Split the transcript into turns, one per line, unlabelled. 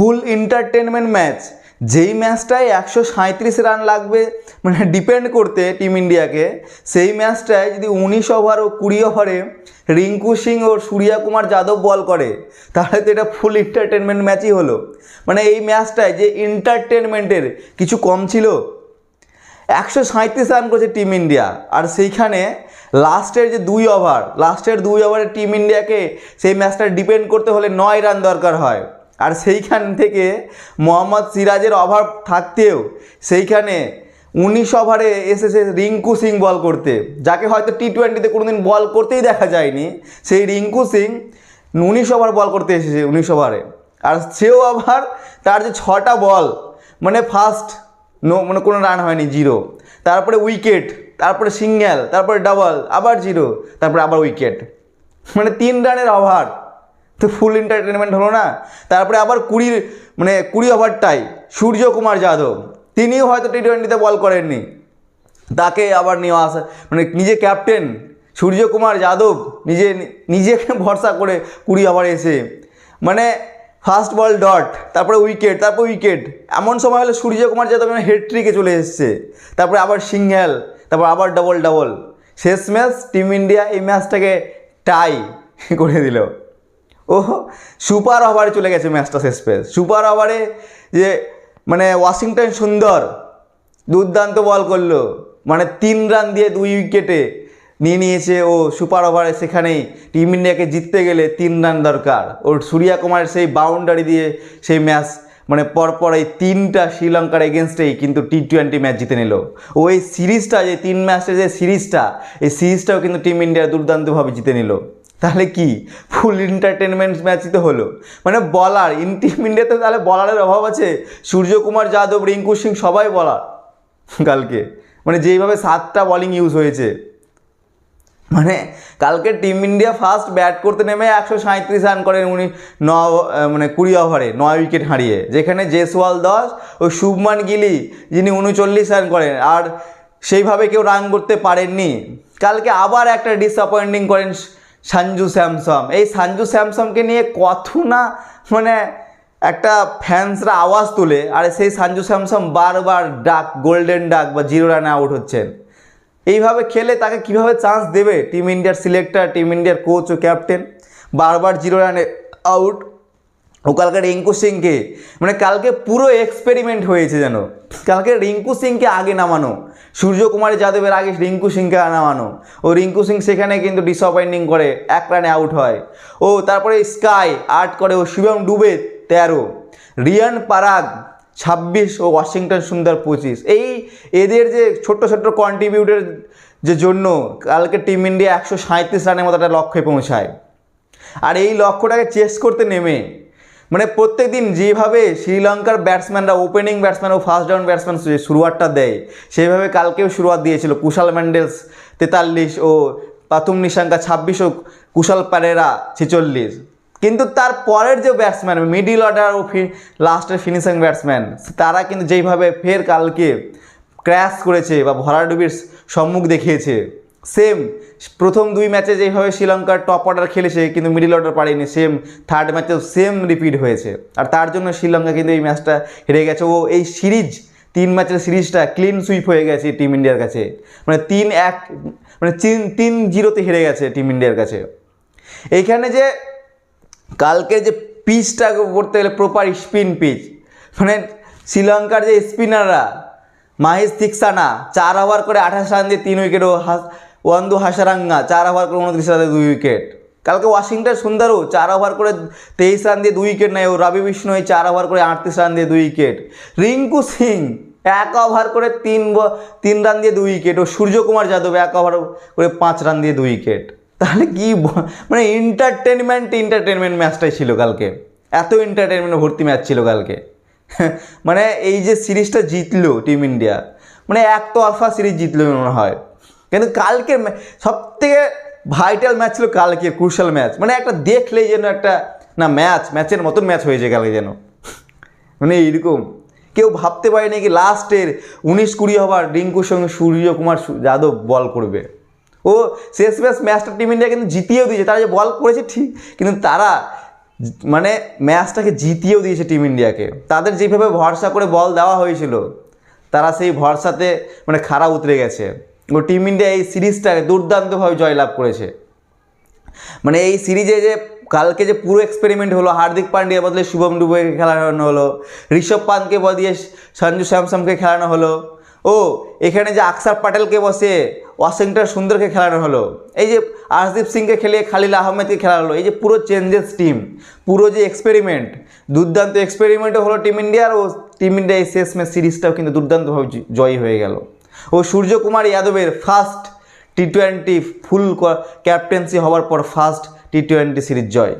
ফুল entertainment match, যেই ম্যাচটায় 137 run লাগবে মানে ডিপেন্ড করতে টিম ইন্ডিয়াকে, সেই ম্যাচটায় যদি 19 ওভার ও 20 ওভারে রিঙ্কু সিং ও সূর্যা কুমার যাদব বল করে, তাহলে তো এটা ফুল এন্টারটেনমেন্ট ম্যাচই হলো। মানে এই ম্যাচটায় যে এন্টারটেনমেন্টের কিছু কম ছিল। 137 রান করেছে টিম ইন্ডিয়া, আর সেইখানে লাস্টের 2 ওভারে টিম ইন্ডিয়াকে সেই ম্যাচটা ডিপেন্ড করতে হলে 9 রান দরকার হয়। আর সেইখান থেকে মোহাম্মদ সিরাজের ওভার থাকতেও সেইখানে 19 ওভারে এসেছে রিঙ্কু সিং বল করতে, যাকে হয়তো টি-20তে কোনোদিন বল করতেই দেখা যায়নি। সেই রিঙ্কু সিং 19 ওভার বল করতে এসেছে 19 ওভারে, আর সেও আবার তার যে 6টা বল মানে ফার্স্ট মানে কোনো রান হয়নি, 0, তারপরে উইকেট, তারপরে সিঙ্গেল, তারপরে ডাবল, আবার 0, তারপরে আবার উইকেট, মানে 3 রানের ওভার। তো ফুল এন্টারটেনমেন্ট হলো না। তারপরে আবার 20 ওভারটাই সূর্য কুমার যাদব, তিনিও হয়তো টি-20তে বল করেননি, তাকে আবার নেওয়া আসা মানে নিজে ক্যাপ্টেন সূর্য কুমার যাদব নিজেকে ভরসা করে 20 ওভারে এসে মানে ফার্স্ট বল ডট, তারপরে উইকেট, এমন সময় হলে সূর্য কুমার যাদব হেডট্রিকে চলে এসেছে, তারপরে আবার সিঙ্গেল, তারপর আবার ডাবল। শেষ ম্যাচ টিম ইন্ডিয়া এই ম্যাচটাকে টাই করে দিল। ও সুপার ওভারে চলে গেছে ম্যাচটা, শেষ পেস সুপার ওভারে যে মানে ওয়াশিংটন সুন্দর দুর্দান্ত বল করলো, মানে 3 রান দিয়ে 2 উইকেটে নিয়েছে ও সুপার ওভারে। সেখানেই টিম ইন্ডিয়াকে জিততে গেলে 3 রান দরকার, ওর সূর্যা কুমারের সেই বাউন্ডারি দিয়ে সেই ম্যাচ মানে পরপর এই 3টা শ্রীলঙ্কার এগেনস্টেই কিন্তু টি-20 ম্যাচ জিতে নিল। ওই সিরিজটা যে 3 ম্যাচের যে সিরিজটা, এই সিরিজটাও কিন্তু টিম ইন্ডিয়া দুর্দান্তভাবে জিতে নিল। তাহলে কি ফুল এন্টারটেনমেন্ট ম্যাচই তো হলো। মানে বলার টিম ইন্ডিয়াতে তাহলে বলারের অভাব আছে? সূর্য কুমার যাদব, রিঙ্কু সিং সবাই বলার কালকে, মানে যেইভাবে 7টা বলিং ইউজ হয়েছে। মানে কালকে টিম ইন্ডিয়া ফার্স্ট ব্যাট করতে নেমে 137 রান করেন 20 ওভারে 9 উইকেট হারিয়ে, যেখানে জেসওয়াল 10 ও শুভমান গিলি যিনি 39 রান করেন, আর সেইভাবে কেউ রান করতে পারেননি। কালকে আবার একটা ডিসঅ্যাপয়েন্টিং করেন সঞ্জু স্যামসন। এই সঞ্জু স্যামসনকে নিয়ে কত না মানে একটা ফ্যান্সরা আওয়াজ তোলে, আর সেই সঞ্জু স্যামসন বারবার গোল্ডেন ডাক বা 0 রানে আউট হচ্ছেন। এইভাবে খেলে তাকে কিভাবে চান্স দেবে টিম ইন্ডিয়ার সিলেক্টর, টিম ইন্ডিয়ার কোচ ও ক্যাপ্টেন? বারবার 0 রানে আউট। ও কালকে রিঙ্কু সিংকে মানে কালকে পুরো এক্সপেরিমেন্ট হয়েছে যেন। কালকে রিঙ্কু সিংকে আগে নামানো, সূর্য কুমার যাদবের আগে রিঙ্কু সিংকে নামানো, ও রিঙ্কু সিং সেখানে কিন্তু ডিসঅ্যাপয়েন্টিং করে 1 রানে আউট হয়। ও তারপরে স্কাই 8 করে, ও শিবম ডুবে 13, রিয়ান পারাগ 26 ও ওয়াশিংটন সুন্দর 25। এদের যে ছোট্ট কন্ট্রিবিউটের যে জন্য কালকে টিম ইন্ডিয়া 137 রানের মতো একটা লক্ষ্যে পৌঁছায়। আর এই লক্ষ্যটাকে চেস করতে নেমে মানে প্রত্যেক দিন যেভাবে শ্রীলঙ্কার ব্যাটসম্যানরা, ওপেনিং ব্যাটসম্যান ও ফার্স্ট ডাউন ব্যাটসম্যান শুরুয়াতটা দেয়, সেইভাবে কালকেও শুরুয়াত দিয়েছিল কুশাল মেন্ডেলস 43 ও পাথুম নিশাঙ্কা 26 ও কুশাল পারেরা 46। কিন্তু তার পরের যে ব্যাটসম্যান মিডিল অর্ডার ও লাস্টের ফিনিশিং ব্যাটসম্যান, তারা কিন্তু যেইভাবে ফের কালকে ক্র্যাশ করেছে বা ভরাডুবির সম্মুখ দেখিয়েছে, সেম প্রথম 2 ম্যাচে যেভাবে শ্রীলঙ্কার টপ অর্ডার খেলেছে কিন্তু মিডিল অর্ডার পারেনি, সেম থার্ড ম্যাচেও সেম রিপিট হয়েছে। আর তার জন্য শ্রীলঙ্কা কিন্তু এই ম্যাচটা হেরে গেছে। ও এই সিরিজ 3 ম্যাচের সিরিজটা ক্লিন সুইপ হয়ে গেছে টিম ইন্ডিয়ার কাছে, মানে 3-1 মানে 3-0তে হেরে গেছে টিম ইন্ডিয়ার কাছে। এইখানে যে কালকে যে পিচটা করতে গেলে প্রপার স্পিন পিচ, মানে শ্রীলঙ্কার যে স্পিনাররা মাহিস থিকসানা 4 ওভার করে 28 রান দিয়ে 3 উইকেট, ও ওয়ান্দু হাসারাঙ্গা 4 ওভার করে 29 রান দিয়ে 2 উইকেট। কালকে ওয়াশিংটন সুন্দরও 4 ওভার করে 23 রান দিয়ে 2 উইকেট নেয়, ও রবি বিষ্ণু 4 ওভার করে 38 রান দিয়ে 2 উইকেট। রিঙ্কু সিং 1 ওভার করে 3 রান দিয়ে 2 উইকেট, ও সূর্য কুমার যাদব 1 ওভার করে 5 রান দিয়ে 2 উইকেট। তাহলে কি মানে এন্টারটেনমেন্ট ম্যাচটাই ছিল কালকে, এত এন্টারটেনমেন্ট ভর্তি ম্যাচ ছিল কালকে। মানে এই যে সিরিজটা জিতলো টিম ইন্ডিয়া, মানে একতরফা সিরিজ জিতলো মনে হয়। কিন্তু কালকে সবথেকে ভাইটাল ম্যাচ ছিল কালকে, ক্রুশাল ম্যাচ, মানে একটা দেখলেই যেন একটা না ম্যাচের মতন ম্যাচ হয়েছে কালকে যেন। মানে এইরকম কেউ ভাবতে পারেনি কি লাস্টের 19-20 ওভার রিঙ্কুর সঙ্গে সূর্য কুমার যাদব বল করবে। ও শেষ ম্যাচটা টিম ইন্ডিয়া কিন্তু জিতিয়েও দিয়েছে, তারা যে বল করেছে ঠিক, কিন্তু তারা মানে ম্যাচটাকে জিতিয়েও দিয়েছে টিম ইন্ডিয়াকে। তাদের যেভাবে ভরসা করে বল দেওয়া হয়েছিল তারা সেই ভরসাতে মানে খাড়া উতরে গেছে। ও টিম ইন্ডিয়া এই সিরিজটাকে দুর্দান্তভাবে জয়লাভ করেছে। মানে এই সিরিজে যে কালকে যে পুরো এক্সপেরিমেন্ট হলো, হার্দিক পান্ডিয়ার বদলে শুভম দুবেকে খেলানো হলো, ঋষভ পান্তকে বদিয়ে সঞ্জু স্যামসনকে খেলানো হলো, ও এখানে যে আকসার প্যাটেলকে বসে ওয়াশিংটন সুন্দরকে খেলানো হলো, এই যে আর্শদীপ সিংকে খেলিয়ে খালিল আহমেদকে খেলানো হলো, এই যে পুরো চেঞ্জেস টিম, পুরো যে এক্সপেরিমেন্ট, দুর্দান্ত এক্সপেরিমেন্টও হলো টিম ইন্ডিয়ার। ও টিম ইন্ডিয়া এই শেষ ম্যাচ সিরিজটাও কিন্তু দুর্দান্তভাবে জয়ী হয়ে গেল। ও সূর্যকুমার যাদবের ফার্স্ট টি-20 ফুল ক্যাপ্টেন্সি হওয়ার পর ফার্স্ট টি-20 সিরিজ জয়।